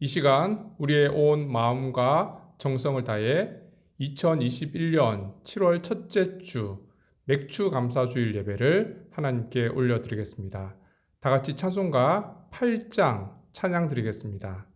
이 시간 우리의 온 마음과 정성을 다해 2021년 7월 첫째 주 맥주 감사주일 예배를 하나님께 올려드리겠습니다. 다 같이 찬송가 8장 찬양 드리겠습니다.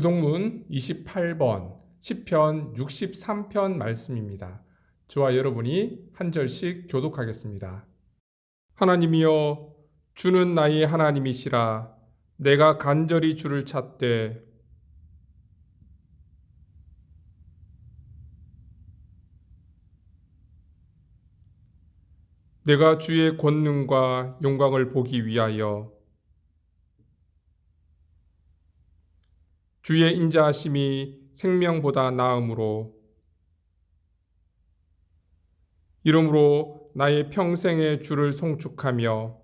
교동문 28번 시편 63편 말씀입니다. 저와 여러분이 한 절씩 교독하겠습니다. 하나님이여, 주는 나의 하나님이시라. 내가 간절히 주를 찾되 내가 주의 권능과 영광을 보기 위하여 주의 인자하심이 생명보다 나음으로 이러므로 나의 평생의 주를 송축하며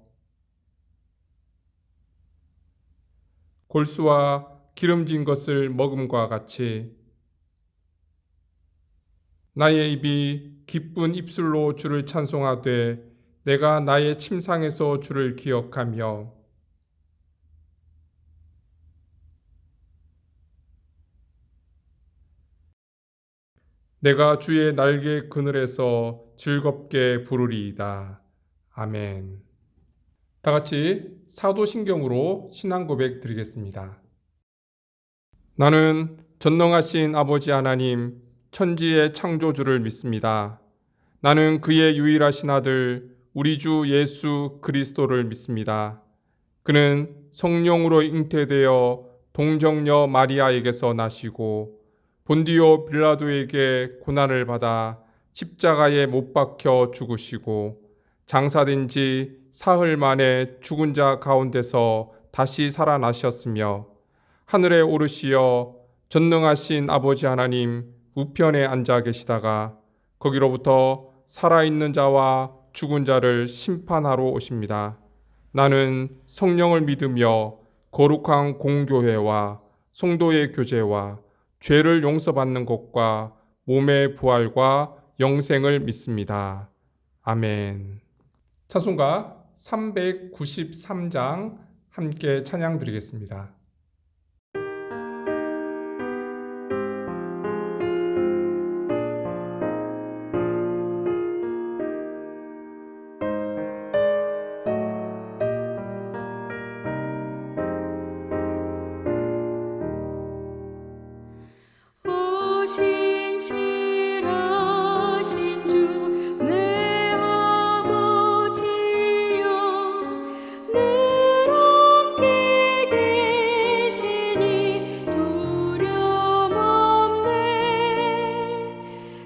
골수와 기름진 것을 먹음과 같이 나의 입이 기쁜 입술로 주를 찬송하되 내가 나의 침상에서 주를 기억하며 내가 주의 날개 그늘에서 즐겁게 부르리이다. 아멘. 다 같이 사도신경으로 신앙 고백 드리겠습니다. 나는 전능하신 아버지 하나님, 천지의 창조주를 믿습니다. 나는 그의 유일하신 아들, 우리 주 예수 그리스도를 믿습니다. 그는 성령으로 잉태되어 동정녀 마리아에게서 나시고 본디오 빌라도에게 고난을 받아 십자가에 못 박혀 죽으시고 장사된 지 사흘 만에 죽은 자 가운데서 다시 살아나셨으며 하늘에 오르시어 전능하신 아버지 하나님 우편에 앉아 계시다가 거기로부터 살아있는 자와 죽은 자를 심판하러 오십니다. 나는 성령을 믿으며 거룩한 공교회와 성도의 교제와 죄를 용서받는 것과 몸의 부활과 영생을 믿습니다. 아멘. 찬송가 393장 함께 찬양 드리겠습니다. 신실하신 주 내 아버지여 늘 함께 계시니 두려움 없네.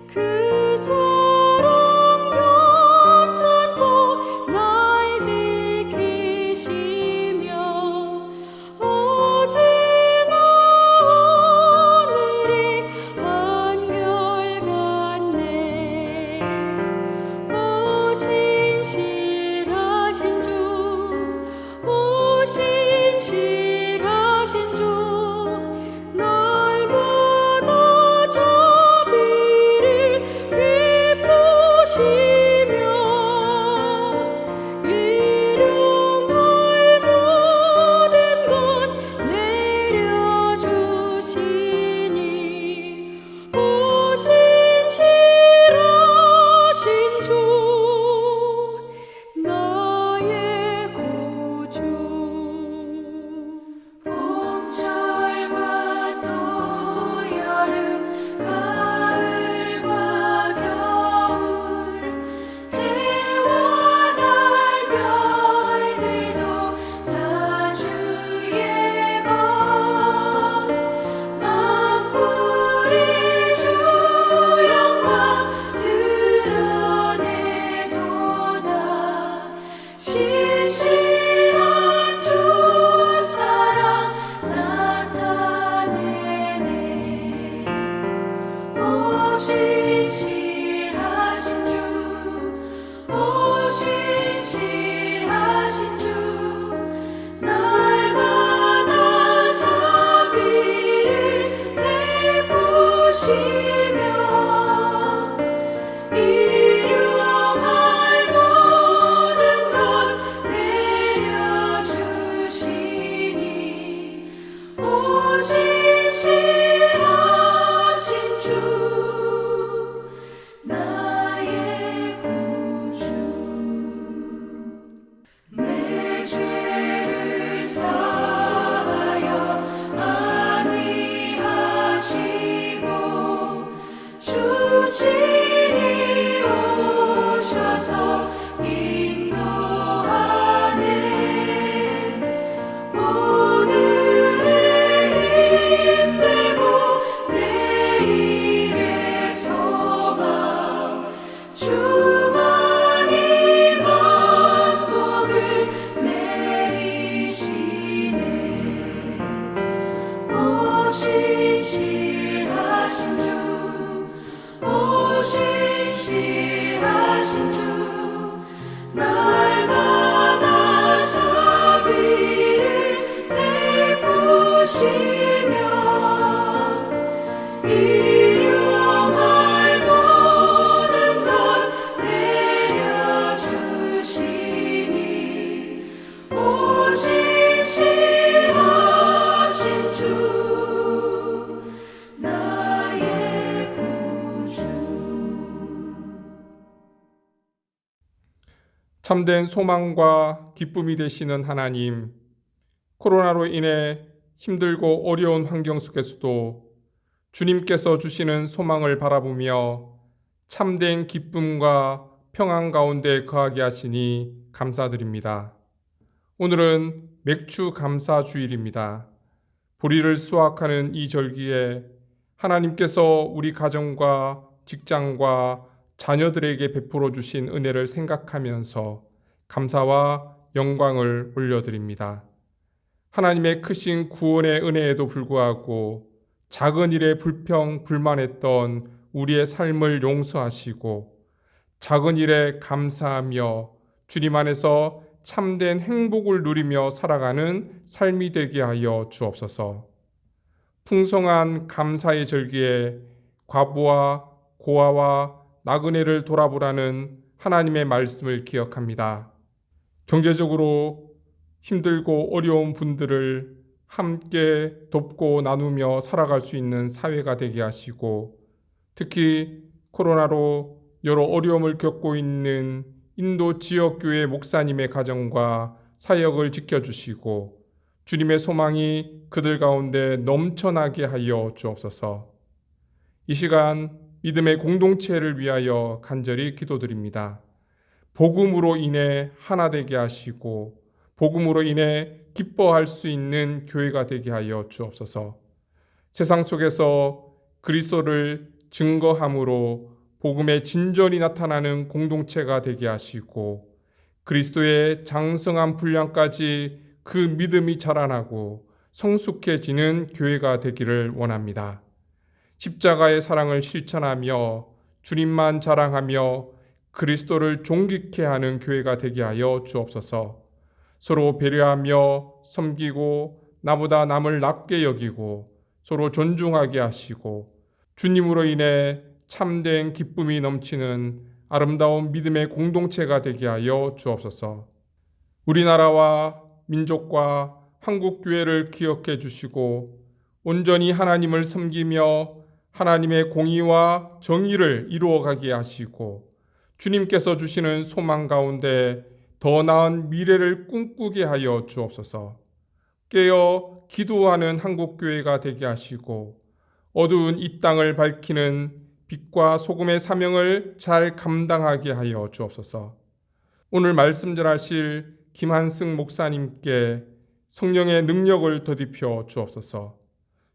그 사랑 괜찮고 날 지키시며 어제나 오늘이 한결같네. 오 신실하신 주, 오 신실하신 주, 날마다 자비를 베푸시며 일용할 모든 것 내려주시니 오 신실하신 주 나의 구주. 봄철과 또 여름 가을과 겨울 해와 달 별들도 다 주의 것 만물이 주 영광 드러내도다. 신실한 주 사랑 나타내네. 오 신실하신 주, 오 신실하신 주, 날마다 자비를 베푸시며 일용할 모든 것 내려주시니 오 신실하신 주 나의 구주. 내 죄를 사하여 안위하시고 주 친히 오셔서 인도하네. 오늘의 힘되고 내일의 소망 주만이 만복을 내리시네. 오 신실하신 주, 오 신실하신 주, 날마다 자비를 베푸시며 일용할 모든 것 내려주시니 오 신실하신 주 나의 구주. 참된 소망과 기쁨이 되시는 하나님, 코로나로 인해 힘들고 어려운 환경 속에서도 주님께서 주시는 소망을 바라보며 참된 기쁨과 평안 가운데 거하게 하시니 감사드립니다. 오늘은 맥주 감사 주일입니다. 보리를 수확하는 이 절기에 하나님께서 우리 가정과 직장과 자녀들에게 베풀어 주신 은혜를 생각하면서 감사와 영광을 올려드립니다. 하나님의 크신 구원의 은혜에도 불구하고 작은 일에 불평불만했던 우리의 삶을 용서하시고 작은 일에 감사하며 주님 안에서 참된 행복을 누리며 살아가는 삶이 되게 하여 주옵소서. 풍성한 감사의 절기에 과부와 고아와 나그네를 돌아보라는 하나님의 말씀을 기억합니다. 경제적으로 힘들고 어려운 분들을 함께 돕고 나누며 살아갈 수 있는 사회가 되게 하시고, 특히 코로나로 여러 어려움을 겪고 있는 인도 지역교회 목사님의 가정과 사역을 지켜주시고 주님의 소망이 그들 가운데 넘쳐나게 하여 주옵소서. 이 시간 믿음의 공동체를 위하여 간절히 기도드립니다. 복음으로 인해 하나 되게 하시고 복음으로 인해 기뻐할 수 있는 교회가 되게 하여 주옵소서. 세상 속에서 그리스도를 증거함으로 복음의 진전이 나타나는 공동체가 되게 하시고 그리스도의 장성한 분량까지 그 믿음이 자라나고 성숙해지는 교회가 되기를 원합니다. 십자가의 사랑을 실천하며 주님만 자랑하며 그리스도를 존귀케 하는 교회가 되게 하여 주옵소서. 서로 배려하며 섬기고 나보다 남을 낮게 여기고 서로 존중하게 하시고 주님으로 인해 참된 기쁨이 넘치는 아름다운 믿음의 공동체가 되게 하여 주옵소서. 우리나라와 민족과 한국교회를 기억해 주시고 온전히 하나님을 섬기며 하나님의 공의와 정의를 이루어가게 하시고 주님께서 주시는 소망 가운데 더 나은 미래를 꿈꾸게 하여 주옵소서. 깨어 기도하는 한국교회가 되게 하시고 어두운 이 땅을 밝히는 빛과 소금의 사명을 잘 감당하게 하여 주옵소서. 오늘 말씀 전하실 김한승 목사님께 성령의 능력을 더딥혀 주옵소서.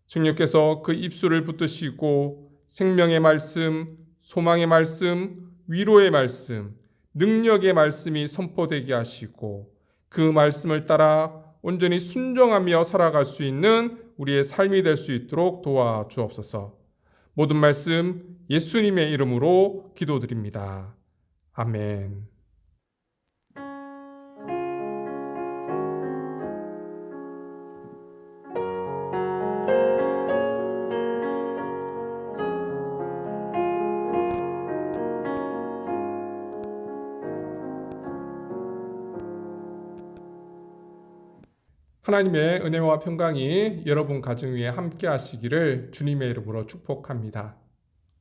성령께서 그 입술을 붙드시고 생명의 말씀, 소망의 말씀, 위로의 말씀, 능력의 말씀이 선포되게 하시고 그 말씀을 따라 온전히 순종하며 살아갈 수 있는 우리의 삶이 될 수 있도록 도와주옵소서. 모든 말씀 예수님의 이름으로 기도드립니다. 아멘. 하나님의 은혜와 평강이 여러분 가정 위에 함께 하시기를 주님의 이름으로 축복합니다.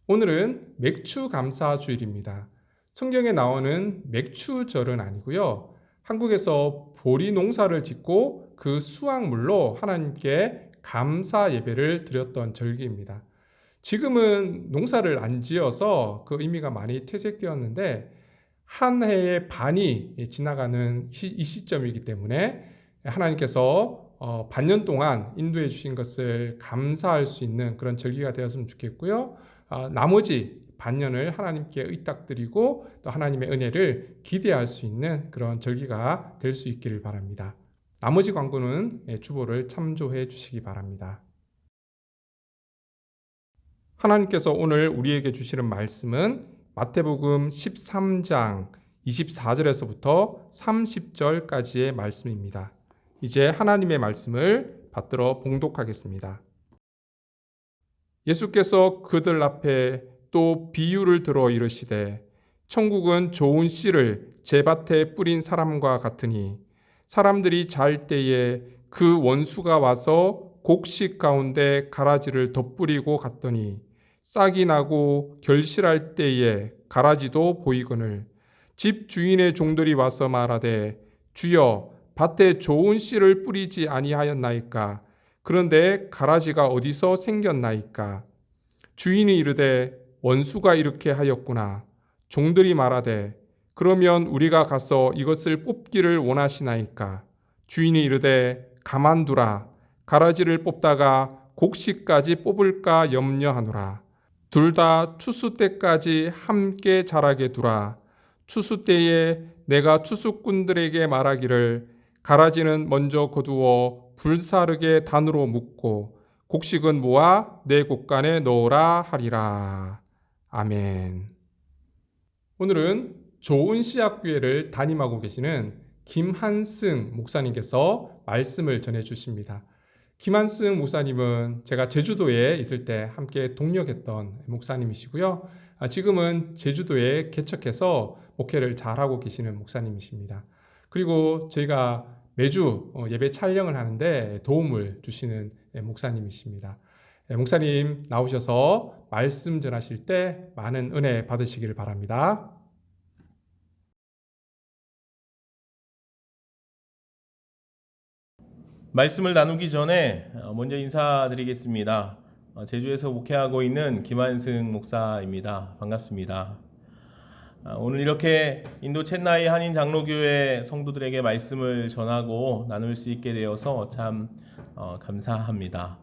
오늘은 맥주 감사 주일입니다. 성경에 나오는 맥주절은 아니고요. 한국에서 보리 농사를 짓고 그 수확물로 하나님께 감사 예배를 드렸던 절기입니다. 지금은 농사를 안 지어서 그 의미가 많이 퇴색되었는데 한 해의 반이 지나가는 이 시점이기 때문에 하나님께서 반년 동안 인도해 주신 것을 감사할 수 있는 그런 절기가 되었으면 좋겠고요. 나머지 반년을 하나님께 의탁드리고 또 하나님의 은혜를 기대할 수 있는 그런 절기가 될 수 있기를 바랍니다. 나머지 광고는 주보를 참조해 주시기 바랍니다. 하나님께서 오늘 우리에게 주시는 말씀은 마태복음 13장 24절에서부터 30절까지의 말씀입니다. 이제 하나님의 말씀을 받들어 봉독하겠습니다. 예수께서 그들 앞에 또 비유를 들어 이르시되 천국은 좋은 씨를 제밭에 뿌린 사람과 같으니 사람들이 잘 때에 그 원수가 와서 곡식 가운데 가라지를 덧뿌리고 갔더니 싹이 나고 결실할 때에 가라지도 보이거늘 집 주인의 종들이 와서 말하되 주여 밭에 좋은 씨를 뿌리지 아니하였나이까? 그런데 가라지가 어디서 생겼나이까? 주인이 이르되 원수가 이렇게 하였구나. 종들이 말하되 그러면 우리가 가서 이것을 뽑기를 원하시나이까? 주인이 이르되 가만두라. 가라지를 뽑다가 곡식까지 뽑을까 염려하노라. 둘 다 추수 때까지 함께 자라게 두라. 추수 때에 내가 추수꾼들에게 말하기를 가라지는 먼저 거두어 불사르게 단으로 묶고 곡식은 모아 내 곳간에 넣으라 하리라. 아멘. 오늘은 좋은 씨앗교회를 담임하고 계시는 김한승 목사님께서 말씀을 전해 주십니다. 김한승 목사님은 제가 제주도에 있을 때 함께 동역했던 목사님이시고요. 지금은 제주도에 개척해서 목회를 잘하고 계시는 목사님이십니다. 그리고 저희가 매주 예배 촬영을 하는데 도움을 주시는 목사님이십니다. 목사님 나오셔서 말씀 전하실 때 많은 은혜 받으시길 바랍니다. 말씀을 나누기 전에 먼저 인사드리겠습니다. 제주에서 목회하고 있는 김한승 목사입니다. 반갑습니다. 오늘 이렇게 인도 첸나이 한인 장로교회 성도들에게 말씀을 전하고 나눌 수 있게 되어서 참 감사합니다.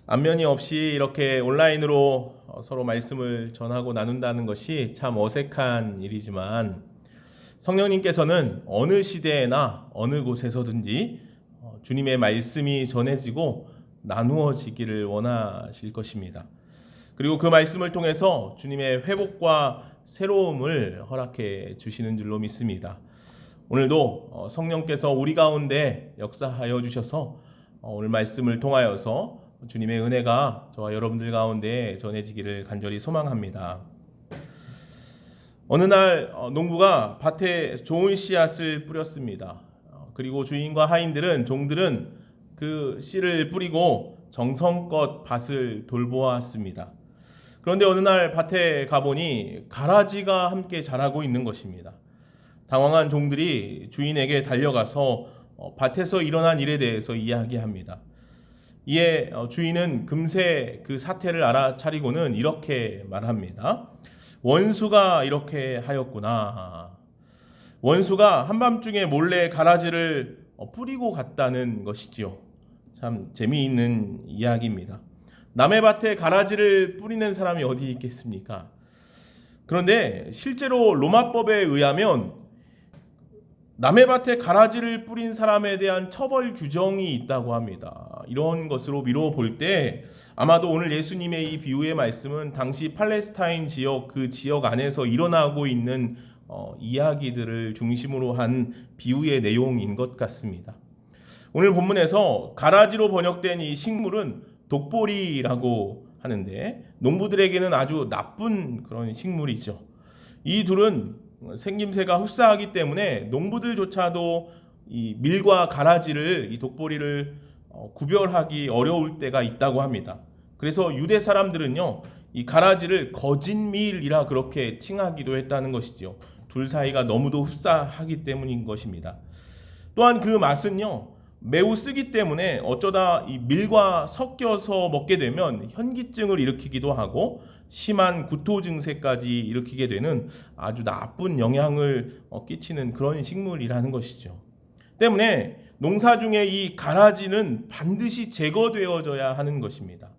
안면이 없이 이렇게 온라인으로 서로 말씀을 전하고 나눈다는 것이 참 어색한 일이지만 성령님께서는 어느 시대에나 어느 곳에서든지 주님의 말씀이 전해지고 나누어지기를 원하실 것입니다. 그리고 그 말씀을 통해서 주님의 회복과 새로움을 허락해 주시는 줄로 믿습니다. 오늘도 성령께서 우리 가운데 역사하여 주셔서 오늘 말씀을 통하여서 주님의 은혜가 저와 여러분들 가운데 전해지기를 간절히 소망합니다. 어느 날 농부가 밭에 좋은 씨앗을 뿌렸습니다. 그리고 주인과 하인들은 종들은 그 씨를 뿌리고 정성껏 밭을 돌보았습니다. 그런데 어느 날 밭에 가보니 가라지가 함께 자라고 있는 것입니다. 당황한 종들이 주인에게 달려가서 밭에서 일어난 일에 대해서 이야기합니다. 이에 주인은 금세 그 사태를 알아차리고는 이렇게 말합니다. 원수가 이렇게 하였구나. 원수가 한밤중에 몰래 가라지를 뿌리고 갔다는 것이지요. 참 재미있는 이야기입니다. 남의 밭에 가라지를 뿌리는 사람이 어디 있겠습니까? 그런데 실제로 로마법에 의하면 남의 밭에 가라지를 뿌린 사람에 대한 처벌 규정이 있다고 합니다. 이런 것으로 미뤄 볼 때 아마도 오늘 예수님의 이 비유의 말씀은 당시 팔레스타인 지역 그 지역 안에서 일어나고 있는 이야기들을 중심으로 한 비유의 내용인 것 같습니다. 오늘 본문에서 가라지로 번역된 이 식물은 독보리라고 하는데 농부들에게는 아주 나쁜 그런 식물이죠. 이 둘은 생김새가 흡사하기 때문에 농부들조차도 이 밀과 가라지를 이 독보리를 구별하기 어려울 때가 있다고 합니다. 그래서 유대 사람들은요 이 가라지를 거짓밀이라 그렇게 칭하기도 했다는 것이죠. 둘 사이가 너무도 흡사하기 때문인 것입니다. 또한 그 맛은요 매우 쓰기 때문에 어쩌다 이 밀과 섞여서 먹게 되면 현기증을 일으키기도 하고 심한 구토 증세까지 일으키게 되는 아주 나쁜 영향을 끼치는 그런 식물이라는 것이죠. 때문에 농사 중에 이 가라지는 반드시 제거되어져야 하는 것입니다.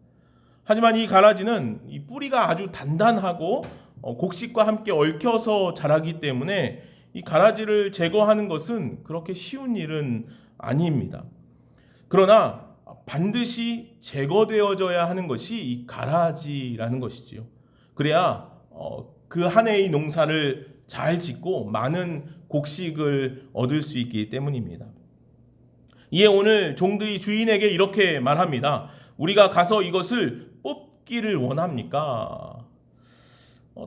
하지만 이 가라지는 이 뿌리가 아주 단단하고 곡식과 함께 얽혀서 자라기 때문에 이 가라지를 제거하는 것은 그렇게 쉬운 일은 아닙니다. 그러나 반드시 제거되어져야 하는 것이 이 가라지라는 것이지요. 그래야 그 한 해의 농사를 잘 짓고 많은 곡식을 얻을 수 있기 때문입니다. 이에 오늘 종들이 주인에게 이렇게 말합니다. 우리가 가서 이것을 뽑기를 원합니까?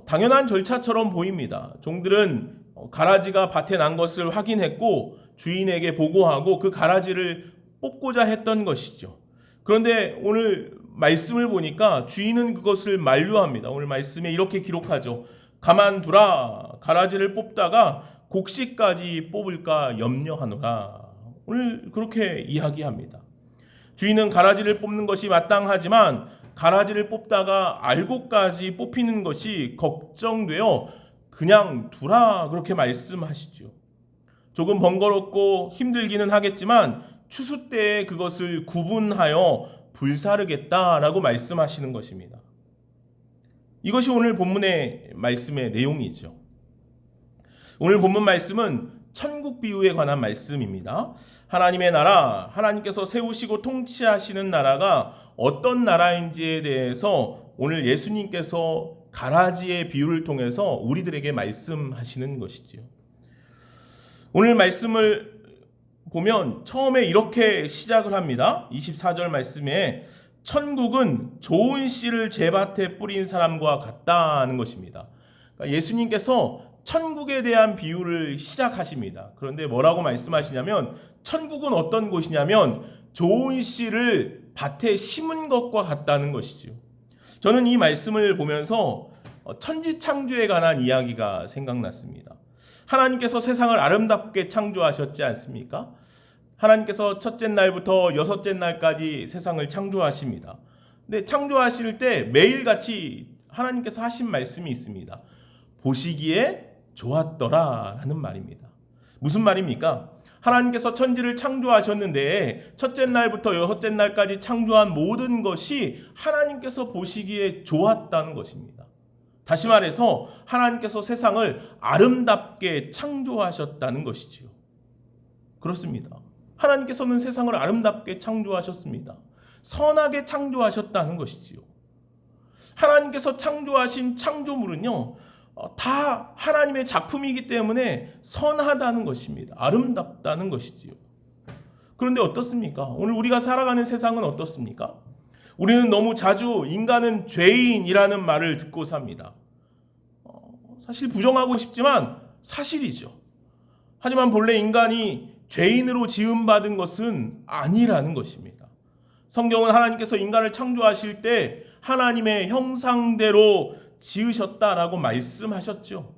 당연한 절차처럼 보입니다. 종들은 가라지가 밭에 난 것을 확인했고 주인에게 보고하고 그 가라지를 뽑고자 했던 것이죠. 그런데 오늘 말씀을 보니까 주인은 그것을 만류합니다. 오늘 말씀에 이렇게 기록하죠. 가만두라. 가라지를 뽑다가 곡식까지 뽑을까 염려하노라. 오늘 그렇게 이야기합니다. 주인은 가라지를 뽑는 것이 마땅하지만 가라지를 뽑다가 알곡까지 뽑히는 것이 걱정되어 그냥 두라 그렇게 말씀하시죠. 조금 번거롭고 힘들기는 하겠지만 추수 때에 그것을 구분하여 불사르겠다라고 말씀하시는 것입니다. 이것이 오늘 본문의 말씀의 내용이죠. 오늘 본문 말씀은 천국 비유에 관한 말씀입니다. 하나님의 나라, 하나님께서 세우시고 통치하시는 나라가 어떤 나라인지에 대해서 오늘 예수님께서 가라지의 비유를 통해서 우리들에게 말씀하시는 것이지요. 오늘 말씀을 보면 처음에 이렇게 시작을 합니다. 24절 말씀에 천국은 좋은 씨를 제밭에 뿌린 사람과 같다는 것입니다. 그러니까 예수님께서 천국에 대한 비유를 시작하십니다. 그런데 뭐라고 말씀하시냐면 천국은 어떤 곳이냐면 좋은 씨를 밭에 심은 것과 같다는 것이죠. 저는 이 말씀을 보면서 천지창조에 관한 이야기가 생각났습니다. 하나님께서 세상을 아름답게 창조하셨지 않습니까? 하나님께서 첫째 날부터 여섯째 날까지 세상을 창조하십니다. 근데 창조하실 때 매일같이 하나님께서 하신 말씀이 있습니다. 보시기에 좋았더라 라는 말입니다. 무슨 말입니까? 하나님께서 천지를 창조하셨는데 첫째 날부터 여섯째 날까지 창조한 모든 것이 하나님께서 보시기에 좋았다는 것입니다. 다시 말해서 하나님께서 세상을 아름답게 창조하셨다는 것이지요. 그렇습니다. 하나님께서는 세상을 아름답게 창조하셨습니다. 선하게 창조하셨다는 것이지요. 하나님께서 창조하신 창조물은요, 다 하나님의 작품이기 때문에 선하다는 것입니다. 아름답다는 것이지요. 그런데 어떻습니까? 오늘 우리가 살아가는 세상은 어떻습니까? 우리는 너무 자주 인간은 죄인이라는 말을 듣고 삽니다. 사실 부정하고 싶지만 사실이죠. 하지만 본래 인간이 죄인으로 지음받은 것은 아니라는 것입니다. 성경은 하나님께서 인간을 창조하실 때 하나님의 형상대로 지으셨다라고 말씀하셨죠.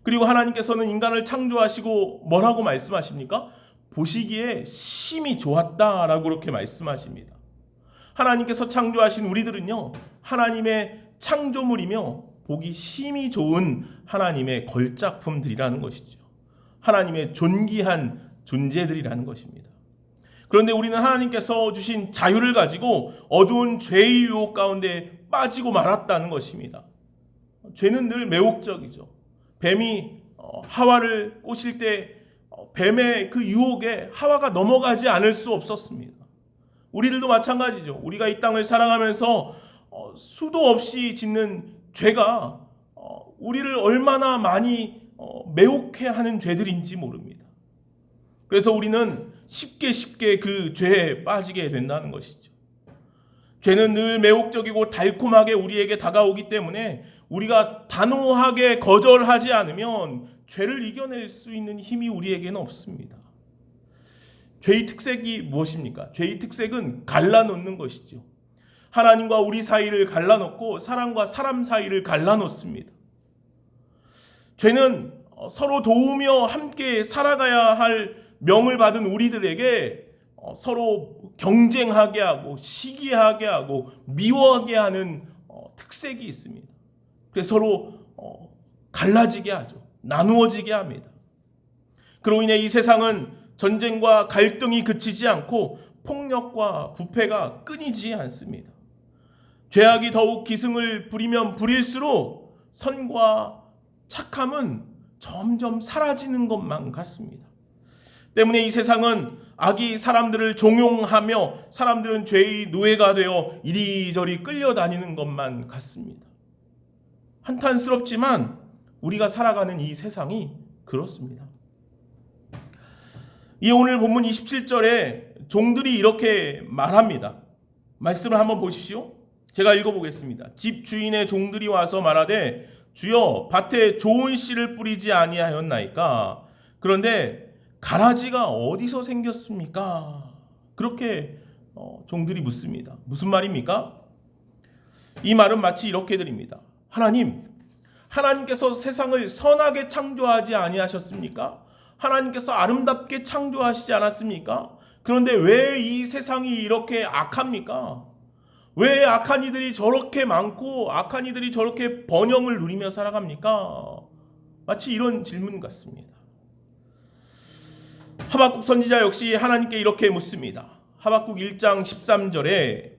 그리고 하나님께서는 인간을 창조하시고 뭐라고 말씀하십니까? 보시기에 심히 좋았다라고 그렇게 말씀하십니다. 하나님께서 창조하신 우리들은요, 하나님의 창조물이며 보기 심히 좋은 하나님의 걸작품들이라는 것이죠. 하나님의 존귀한 존재들이라는 것입니다. 그런데 우리는 하나님께서 주신 자유를 가지고 어두운 죄의 유혹 가운데 빠지고 말았다는 것입니다. 죄는 늘 매혹적이죠. 뱀이 하와를 꼬실 때 뱀의 그 유혹에 하와가 넘어가지 않을 수 없었습니다. 우리들도 마찬가지죠. 우리가 이 땅을 살아가면서 수도 없이 짓는 죄가 우리를 얼마나 많이 매혹해 하는 죄들인지 모릅니다. 그래서 우리는 쉽게 그 죄에 빠지게 된다는 것이죠. 죄는 늘 매혹적이고 달콤하게 우리에게 다가오기 때문에 우리가 단호하게 거절하지 않으면 죄를 이겨낼 수 있는 힘이 우리에게는 없습니다. 죄의 특색이 무엇입니까? 죄의 특색은 갈라놓는 것이죠. 하나님과 우리 사이를 갈라놓고 사람과 사람 사이를 갈라놓습니다. 죄는 서로 도우며 함께 살아가야 할 명을 받은 우리들에게 서로 경쟁하게 하고 시기하게 하고 미워하게 하는 특색이 있습니다. 그래서 서로 갈라지게 하죠. 나누어지게 합니다. 그로 인해 이 세상은 전쟁과 갈등이 그치지 않고 폭력과 부패가 끊이지 않습니다. 죄악이 더욱 기승을 부리면 부릴수록 선과 착함은 점점 사라지는 것만 같습니다. 때문에 이 세상은 악이 사람들을 종용하며 사람들은 죄의 노예가 되어 이리저리 끌려다니는 것만 같습니다. 한탄스럽지만 우리가 살아가는 이 세상이 그렇습니다. 이 오늘 본문 27절에 종들이 이렇게 말합니다. 말씀을 한번 보십시오. 제가 읽어보겠습니다. 집 주인의 종들이 와서 말하되 주여 밭에 좋은 씨를 뿌리지 아니하였나이까? 그런데 가라지가 어디서 생겼습니까? 그렇게 종들이 묻습니다. 무슨 말입니까? 이 말은 마치 이렇게 드립니다. 하나님께서 세상을 선하게 창조하지 아니하셨습니까? 하나님께서 아름답게 창조하시지 않았습니까? 그런데 왜 이 세상이 이렇게 악합니까? 왜 악한 이들이 저렇게 많고 악한 이들이 저렇게 번영을 누리며 살아갑니까? 마치 이런 질문 같습니다. 하박국 선지자 역시 하나님께 이렇게 묻습니다. 하박국 1장 13절에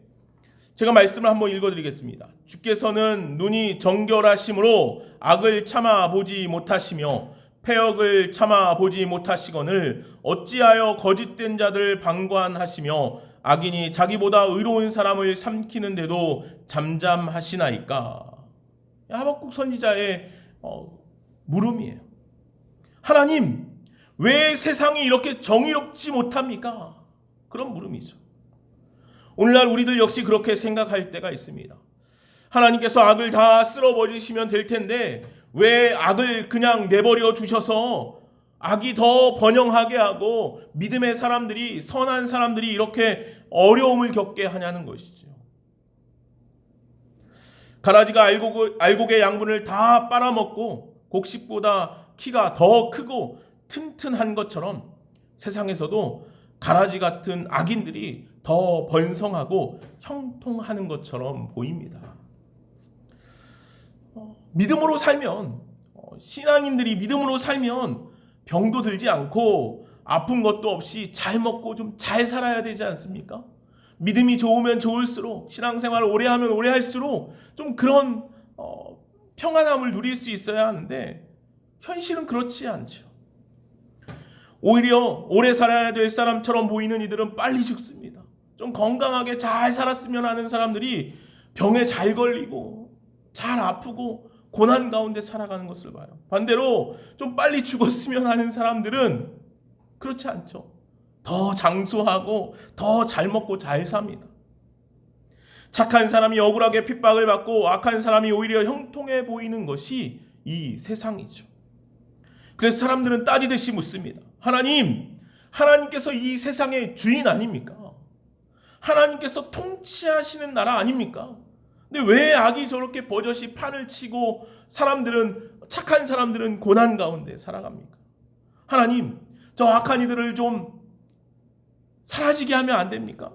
제가 말씀을 한번 읽어드리겠습니다. 주께서는 눈이 정결하심으로 악을 참아보지 못하시며 패역을 참아 보지 못하시거늘 어찌하여 거짓된 자들 방관하시며 악인이 자기보다 의로운 사람을 삼키는데도 잠잠하시나이까. 하박국 선지자의 물음이에요. 하나님, 왜 세상이 이렇게 정의롭지 못합니까? 그런 물음이죠. 오늘날 우리들 역시 그렇게 생각할 때가 있습니다. 하나님께서 악을 다 쓸어버리시면 될 텐데 왜 악을 그냥 내버려 두셔서 악이 더 번영하게 하고 믿음의 사람들이, 선한 사람들이 이렇게 어려움을 겪게 하냐는 것이죠. 가라지가 알곡의 양분을 다 빨아먹고 곡식보다 키가 더 크고 튼튼한 것처럼 세상에서도 가라지 같은 악인들이 더 번성하고 형통하는 것처럼 보입니다. 믿음으로 살면, 신앙인들이 믿음으로 살면 병도 들지 않고 아픈 것도 없이 잘 먹고 좀 잘 살아야 되지 않습니까? 믿음이 좋으면 좋을수록, 신앙생활을 오래 하면 오래 할수록 좀 그런 평안함을 누릴 수 있어야 하는데 현실은 그렇지 않죠. 오히려 오래 살아야 될 사람처럼 보이는 이들은 빨리 죽습니다. 좀 건강하게 잘 살았으면 하는 사람들이 병에 잘 걸리고 잘 아프고 고난 가운데 살아가는 것을 봐요. 반대로 좀 빨리 죽었으면 하는 사람들은 그렇지 않죠. 더 장수하고 더 잘 먹고 잘 삽니다. 착한 사람이 억울하게 핍박을 받고 악한 사람이 오히려 형통해 보이는 것이 이 세상이죠. 그래서 사람들은 따지듯이 묻습니다. 하나님께서 이 세상의 주인 아닙니까? 하나님께서 통치하시는 나라 아닙니까? 근데 왜 악이 저렇게 버젓이 판을 치고 착한 사람들은 고난 가운데 살아갑니까? 하나님, 저 악한 이들을 좀 사라지게 하면 안 됩니까?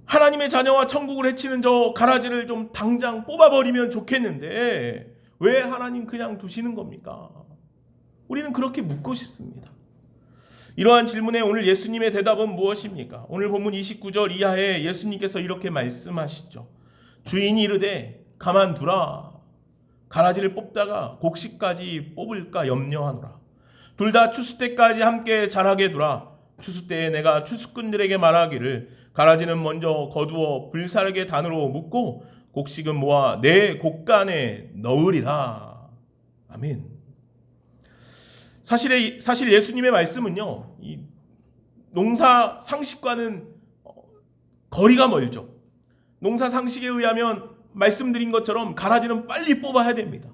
하나님의 자녀와 천국을 해치는 저 가라지를 좀 당장 뽑아버리면 좋겠는데 왜 하나님 그냥 두시는 겁니까? 우리는 그렇게 묻고 싶습니다. 이러한 질문에 오늘 예수님의 대답은 무엇입니까? 오늘 본문 29절 이하에 예수님께서 이렇게 말씀하시죠. 주인이 이르되 가만두라. 가라지를 뽑다가 곡식까지 뽑을까 염려하노라. 둘 다 추수 때까지 함께 자라게 두라. 추수 때에 내가 추수꾼들에게 말하기를 가라지는 먼저 거두어 불사르게 단으로 묶고 곡식은 모아 내 곡간에 넣으리라. 아멘. 사실 예수님의 말씀은요, 이 농사 상식과는 거리가 멀죠. 농사 상식에 의하면 말씀드린 것처럼 가라지는 빨리 뽑아야 됩니다.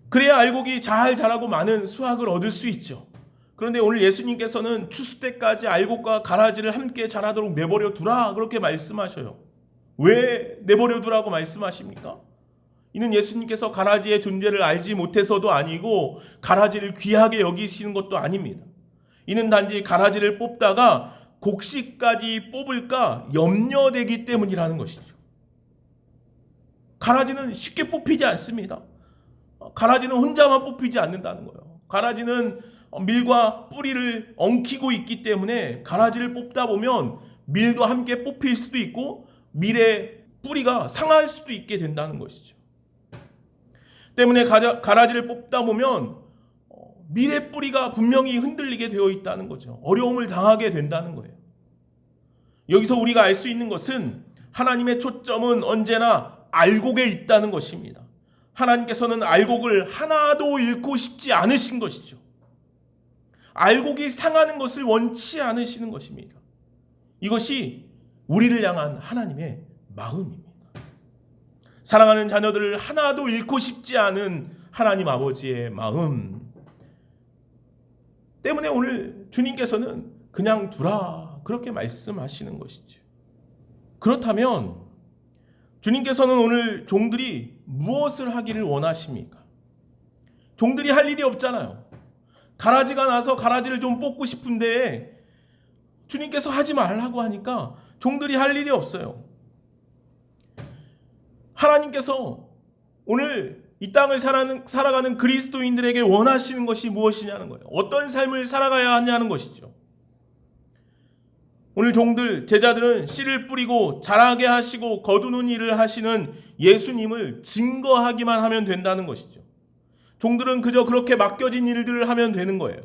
그래야 알곡이 잘 자라고 많은 수확을 얻을 수 있죠. 그런데 오늘 예수님께서는 추수 때까지 알곡과 가라지를 함께 자라도록 내버려 두라 그렇게 말씀하셔요. 왜 내버려 두라고 말씀하십니까? 이는 예수님께서 가라지의 존재를 알지 못해서도 아니고 가라지를 귀하게 여기시는 것도 아닙니다. 이는 단지 가라지를 뽑다가 곡식까지 뽑을까 염려되기 때문이라는 것이죠. 가라지는 쉽게 뽑히지 않습니다. 가라지는 혼자만 뽑히지 않는다는 거예요. 가라지는 밀과 뿌리를 엉키고 있기 때문에 가라지를 뽑다 보면 밀도 함께 뽑힐 수도 있고 밀의 뿌리가 상할 수도 있게 된다는 것이죠. 때문에 가라지를 뽑다 보면 밀의 뿌리가 분명히 흔들리게 되어 있다는 거죠. 어려움을 당하게 된다는 거예요. 여기서 우리가 알 수 있는 것은 하나님의 초점은 언제나 알곡에 있다는 것입니다. 하나님께서는 알곡을 하나도 잃고 싶지 않으신 것이죠. 알곡이 상하는 것을 원치 않으시는 것입니다. 이것이 우리를 향한 하나님의 마음입니다. 사랑하는 자녀들을 하나도 잃고 싶지 않은 하나님 아버지의 마음 때문에 오늘 주님께서는 그냥 두라 그렇게 말씀하시는 것이죠. 그렇다면 주님께서는 오늘 종들이 무엇을 하기를 원하십니까? 종들이 할 일이 없잖아요. 가라지가 나서 가라지를 좀 뽑고 싶은데 주님께서 하지 말라고 하니까 종들이 할 일이 없어요. 하나님께서 오늘 이 땅을 살아가는 그리스도인들에게 원하시는 것이 무엇이냐는 거예요. 어떤 삶을 살아가야 하냐는 것이죠. 오늘 종들, 제자들은 씨를 뿌리고 자라게 하시고 거두는 일을 하시는 예수님을 증거하기만 하면 된다는 것이죠. 종들은 그저 그렇게 맡겨진 일들을 하면 되는 거예요.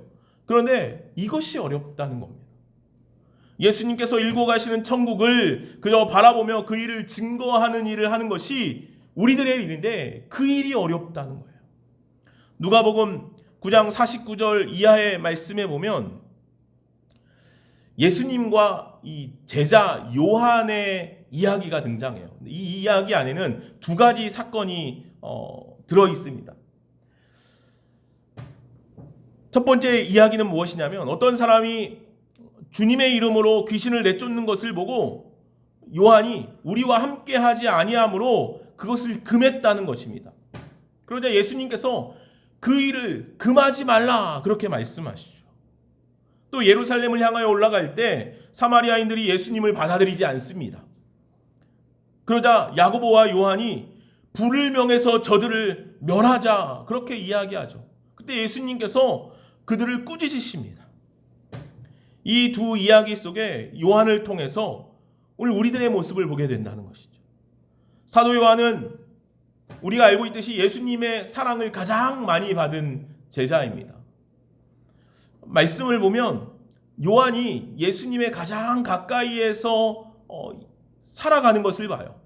그런데 이것이 어렵다는 겁니다. 예수님께서 일고 가시는 천국을 그저 바라보며 그 일을 증거하는 일을 하는 것이 우리들의 일인데 그 일이 어렵다는 거예요. 누가복음 9장 49절 이하의 말씀에 보면 예수님과 이 제자 요한의 이야기가 등장해요. 이 이야기 안에는 두 가지 사건이 들어 있습니다. 첫 번째 이야기는 무엇이냐면 어떤 사람이 주님의 이름으로 귀신을 내쫓는 것을 보고 요한이 우리와 함께 하지 아니함으로 그것을 금했다는 것입니다. 그러자 예수님께서 그 일을 금하지 말라 그렇게 말씀하시죠. 또 예루살렘을 향하여 올라갈 때 사마리아인들이 예수님을 받아들이지 않습니다. 그러자 야고보와 요한이 불을 명해서 저들을 멸하자 그렇게 이야기하죠. 그때 예수님께서 그들을 꾸짖으십니다. 이 두 이야기 속에 요한을 통해서 오늘 우리들의 모습을 보게 된다는 것이죠. 사도 요한은 우리가 알고 있듯이 예수님의 사랑을 가장 많이 받은 제자입니다. 말씀을 보면 요한이 예수님의 가장 가까이에서 살아가는 것을 봐요.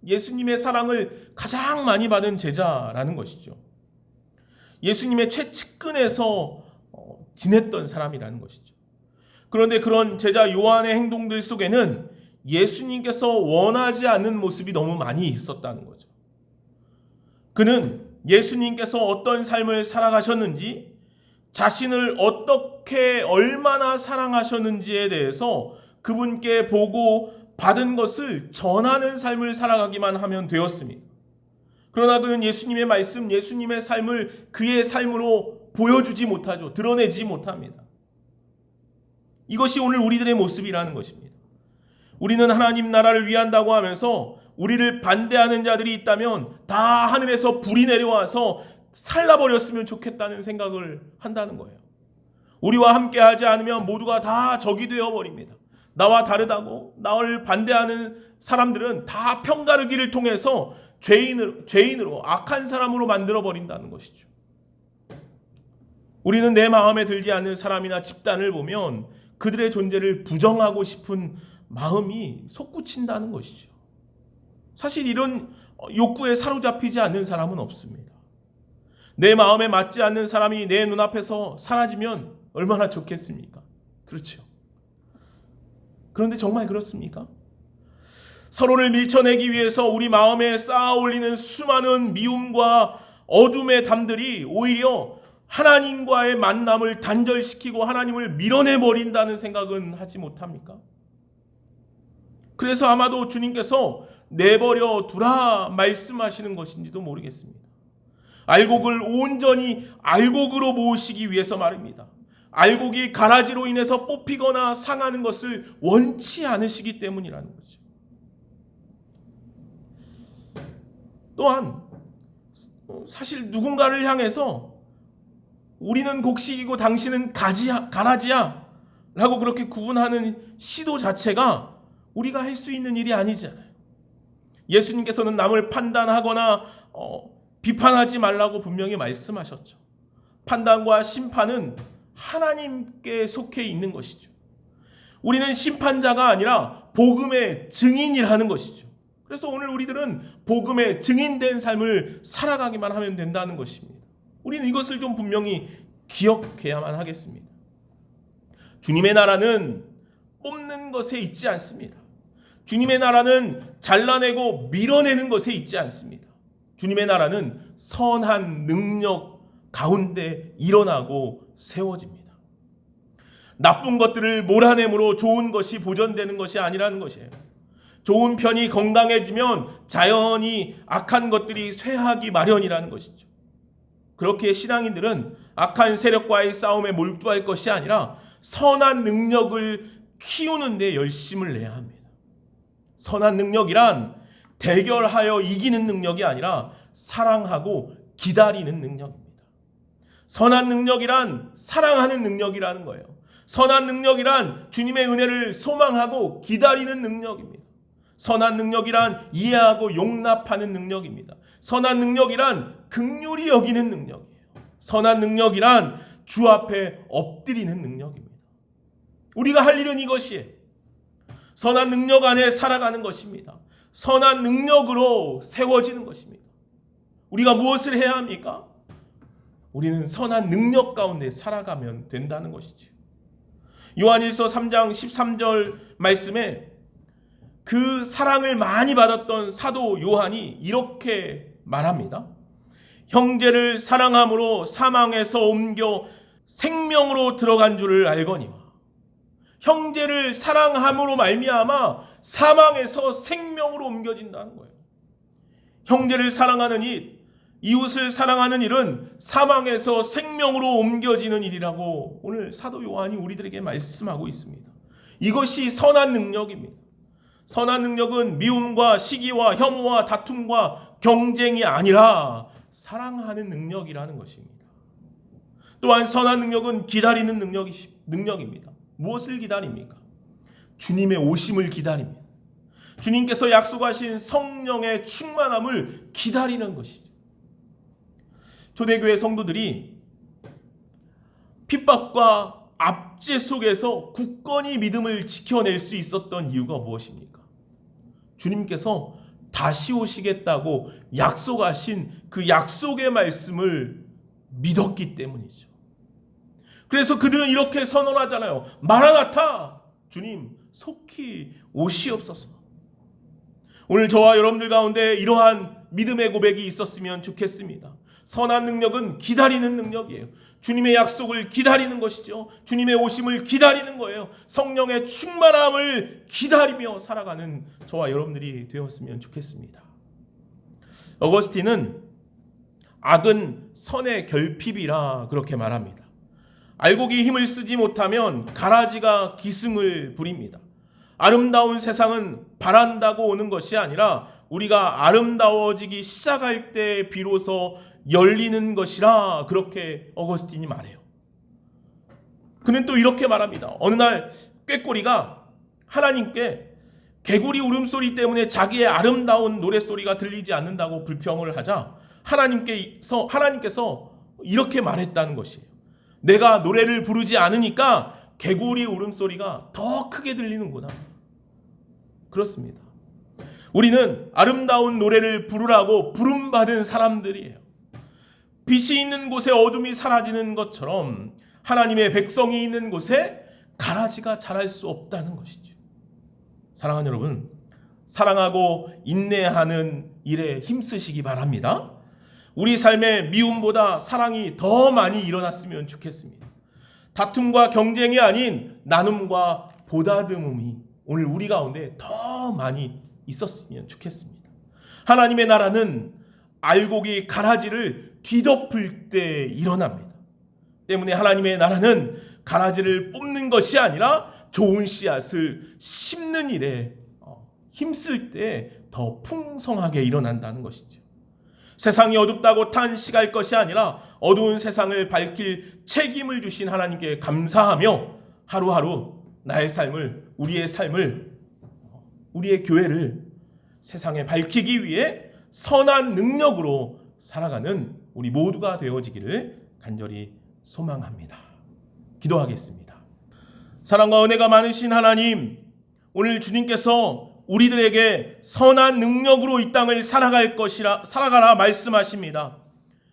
예수님의 사랑을 가장 많이 받은 제자라는 것이죠. 예수님의 최측근에서 지냈던 사람이라는 것이죠. 그런데 그런 제자 요한의 행동들 속에는 예수님께서 원하지 않는 모습이 너무 많이 있었다는 거죠. 그는 예수님께서 어떤 삶을 살아가셨는지, 자신을 어떻게 얼마나 사랑하셨는지에 대해서 그분께 보고 받은 것을 전하는 삶을 살아가기만 하면 되었습니다. 그러나 그는 예수님의 말씀, 예수님의 삶을 그의 삶으로 보여주지 못하죠. 드러내지 못합니다. 이것이 오늘 우리들의 모습이라는 것입니다. 우리는 하나님 나라를 위한다고 하면서 우리를 반대하는 자들이 있다면 다 하늘에서 불이 내려와서 살라버렸으면 좋겠다는 생각을 한다는 거예요. 우리와 함께 하지 않으면 모두가 다 적이 되어버립니다. 나와 다르다고 나를 반대하는 사람들은 다 편가르기를 통해서 죄인으로 악한 사람으로 만들어버린다는 것이죠. 우리는 내 마음에 들지 않는 사람이나 집단을 보면 그들의 존재를 부정하고 싶은 마음이 솟구친다는 것이죠. 사실 이런 욕구에 사로잡히지 않는 사람은 없습니다. 내 마음에 맞지 않는 사람이 내 눈앞에서 사라지면 얼마나 좋겠습니까? 그렇죠. 그런데 정말 그렇습니까? 서로를 밀쳐내기 위해서 우리 마음에 쌓아 올리는 수많은 미움과 어둠의 담들이 오히려 하나님과의 만남을 단절시키고 하나님을 밀어내버린다는 생각은 하지 못합니까? 그래서 아마도 주님께서 내버려 두라 말씀하시는 것인지도 모르겠습니다. 알곡을 온전히 알곡으로 모으시기 위해서 말입니다. 알곡이 가라지로 인해서 뽑히거나 상하는 것을 원치 않으시기 때문이라는 거죠. 또한 사실 누군가를 향해서 우리는 곡식이고 당신은 가라지야 라고 그렇게 구분하는 시도 자체가 우리가 할 수 있는 일이 아니잖아요. 예수님께서는 남을 판단하거나 비판하지 말라고 분명히 말씀하셨죠. 판단과 심판은 하나님께 속해 있는 것이죠. 우리는 심판자가 아니라 복음의 증인이라는 것이죠. 그래서 오늘 우리들은 복음의 증인된 삶을 살아가기만 하면 된다는 것입니다. 우리는 이것을 좀 분명히 기억해야만 하겠습니다. 주님의 나라는 뽑는 것에 있지 않습니다. 주님의 나라는 잘라내고 밀어내는 것에 있지 않습니다. 주님의 나라는 선한 능력 가운데 일어나고 세워집니다. 나쁜 것들을 몰아내므로 좋은 것이 보존되는 것이 아니라는 것이에요. 좋은 편이 건강해지면 자연히 악한 것들이 쇠하기 마련이라는 것이죠. 그렇게 신앙인들은 악한 세력과의 싸움에 몰두할 것이 아니라 선한 능력을 키우는 데 열심을 내야 합니다. 선한 능력이란 대결하여 이기는 능력이 아니라 사랑하고 기다리는 능력입니다. 선한 능력이란 사랑하는 능력이라는 거예요. 선한 능력이란 주님의 은혜를 소망하고 기다리는 능력입니다. 선한 능력이란 이해하고 용납하는 능력입니다. 선한 능력이란 긍휼히 여기는 능력이에요. 선한 능력이란 주 앞에 엎드리는 능력입니다. 우리가 할 일은 이것이에요. 선한 능력 안에 살아가는 것입니다. 선한 능력으로 세워지는 것입니다. 우리가 무엇을 해야 합니까? 우리는 선한 능력 가운데 살아가면 된다는 것이죠. 요한일서 3장 13절 말씀에 그 사랑을 많이 받았던 사도 요한이 이렇게 말합니다. 형제를 사랑함으로 사망에서 옮겨 생명으로 들어간 줄을 알거니와. 형제를 사랑함으로 말미암아 사망에서 생명으로 옮겨진다는 거예요. 형제를 사랑하는 일, 이웃을 사랑하는 일은 사망에서 생명으로 옮겨지는 일이라고 오늘 사도 요한이 우리들에게 말씀하고 있습니다. 이것이 선한 능력입니다. 선한 능력은 미움과 시기와 혐오와 다툼과 경쟁이 아니라 사랑하는 능력이라는 것입니다. 또한 선한 능력은 기다리는 능력입니다. 무엇을 기다립니까? 주님의 오심을 기다립니다. 주님께서 약속하신 성령의 충만함을 기다리는 것이죠. 초대교회 성도들이 핍박과 압제 속에서 굳건히 믿음을 지켜낼 수 있었던 이유가 무엇입니까? 주님께서 다시 오시겠다고 약속하신 그 약속의 말씀을 믿었기 때문이죠. 그래서 그들은 이렇게 선언하잖아요. 마라나타, 주님 속히 오시옵소서. 오늘 저와 여러분들 가운데 이러한 믿음의 고백이 있었으면 좋겠습니다. 선한 능력은 기다리는 능력이에요. 주님의 약속을 기다리는 것이죠. 주님의 오심을 기다리는 거예요. 성령의 충만함을 기다리며 살아가는 저와 여러분들이 되었으면 좋겠습니다. 어거스틴은 악은 선의 결핍이라 그렇게 말합니다. 알곡이 힘을 쓰지 못하면 가라지가 기승을 부립니다. 아름다운 세상은 바란다고 오는 것이 아니라 우리가 아름다워지기 시작할 때 비로소 열리는 것이라 그렇게 어거스틴이 말해요. 그는 또 이렇게 말합니다. 어느 날 꾀꼬리가 하나님께 개구리 울음소리 때문에 자기의 아름다운 노랫소리가 들리지 않는다고 불평을 하자 하나님께서 이렇게 말했다는 것이에요. 내가 노래를 부르지 않으니까 개구리 울음소리가 더 크게 들리는구나. 그렇습니다. 우리는 아름다운 노래를 부르라고 부름받은 사람들이에요. 빛이 있는 곳에 어둠이 사라지는 것처럼 하나님의 백성이 있는 곳에 가라지가 자랄 수 없다는 것이죠. 사랑하는 여러분, 사랑하고 인내하는 일에 힘쓰시기 바랍니다. 우리 삶에 미움보다 사랑이 더 많이 일어났으면 좋겠습니다. 다툼과 경쟁이 아닌 나눔과 보다듬음이 오늘 우리 가운데 더 많이 있었으면 좋겠습니다. 하나님의 나라는 알곡이 가라지를 뒤덮을 때 일어납니다. 때문에 하나님의 나라는 가라지를 뽑는 것이 아니라 좋은 씨앗을 심는 일에 힘쓸 때 더 풍성하게 일어난다는 것이죠. 세상이 어둡다고 탄식할 것이 아니라 어두운 세상을 밝힐 책임을 주신 하나님께 감사하며 하루하루 나의 삶을, 우리의 삶을, 우리의 교회를 세상에 밝히기 위해 선한 능력으로 살아가는 우리 모두가 되어지기를 간절히 소망합니다. 기도하겠습니다. 사랑과 은혜가 많으신 하나님, 오늘 주님께서 우리들에게 선한 능력으로 이 땅을 살아가라 말씀하십니다.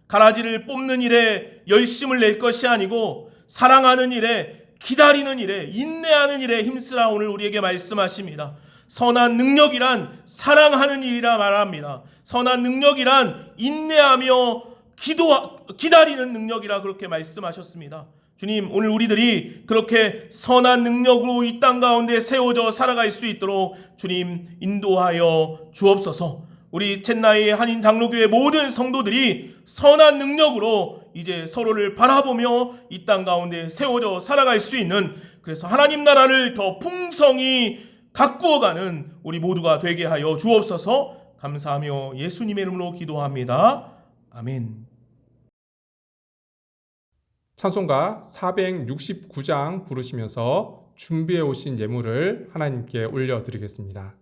가라지를 뽑는 일에 열심을 낼 것이 아니고 사랑하는 일에, 기다리는 일에, 인내하는 일에 힘쓰라 오늘 우리에게 말씀하십니다. 선한 능력이란 사랑하는 일이라 말합니다. 선한 능력이란 인내하며 기다리는 능력이라 그렇게 말씀하셨습니다. 주님, 오늘 우리들이 그렇게 선한 능력으로 이 땅 가운데 세워져 살아갈 수 있도록 주님 인도하여 주옵소서. 우리 챗나이 한인 장로교회 모든 성도들이 선한 능력으로 이제 서로를 바라보며 이 땅 가운데 세워져 살아갈 수 있는, 그래서 하나님 나라를 더 풍성히 가꾸어가는 우리 모두가 되게 하여 주옵소서. 감사하며 예수님의 이름으로 기도합니다. 아멘. 찬송가 469장 부르시면서 준비해 오신 예물을 하나님께 올려드리겠습니다.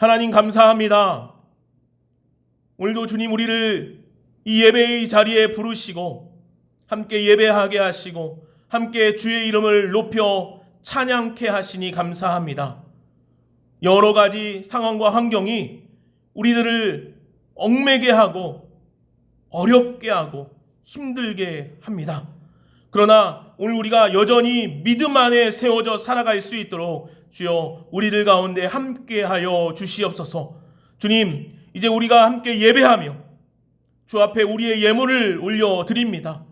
하나님 감사합니다. 오늘도 주님 우리를 이 예배의 자리에 부르시고 함께 예배하게 하시고 함께 주의 이름을 높여 찬양케 하시니 감사합니다. 여러 가지 상황과 환경이 우리들을 얽매게 하고 어렵게 하고 힘들게 합니다. 그러나 오늘 우리가 여전히 믿음 안에 세워져 살아갈 수 있도록 주여 우리들 가운데 함께하여 주시옵소서. 주님, 이제 우리가 함께 예배하며 주 앞에 우리의 예물을 올려드립니다.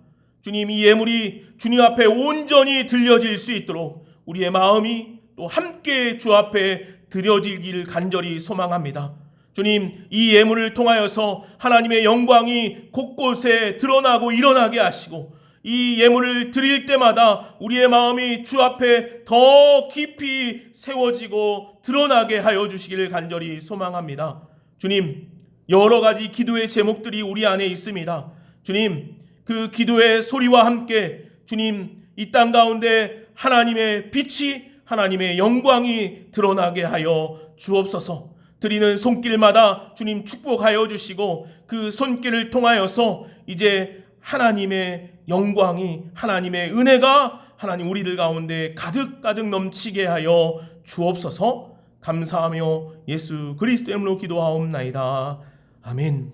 주님, 이 예물이 주님 앞에 온전히 들려질 수 있도록 우리의 마음이 또 함께 주 앞에 드려지길 간절히 소망합니다. 주님, 이 예물을 통하여서 하나님의 영광이 곳곳에 드러나고 일어나게 하시고 이 예물을 드릴 때마다 우리의 마음이 주 앞에 더 깊이 세워지고 드러나게 하여 주시기를 간절히 소망합니다. 주님, 여러 가지 기도의 제목들이 우리 안에 있습니다. 주님, 그 기도의 소리와 함께 주님, 이 땅 가운데 하나님의 빛이 하나님의 영광이 드러나게 하여 주옵소서. 드리는 손길마다 주님 축복하여 주시고 그 손길을 통하여서 이제 하나님의 영광이 하나님의 은혜가 하나님 우리들 가운데 가득가득 넘치게 하여 주옵소서. 감사하며 예수 그리스도의 이름으로 기도하옵나이다. 아멘.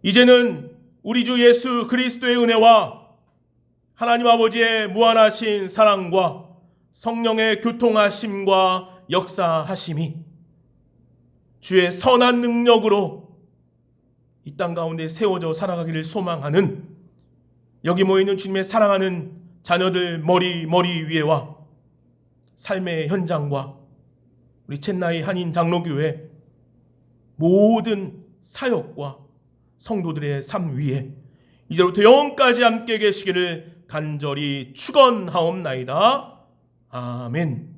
이제는 우리 주 예수 그리스도의 은혜와 하나님 아버지의 무한하신 사랑과 성령의 교통하심과 역사하심이 주의 선한 능력으로 이 땅 가운데 세워져 살아가기를 소망하는 여기 모이는 주님의 사랑하는 자녀들 머리 위에와 삶의 현장과 우리 챗나이 한인 장로교회 모든 사역과 성도들의 삶 위에 이제부터 영원까지 함께 계시기를 간절히 축원하옵나이다. 아멘.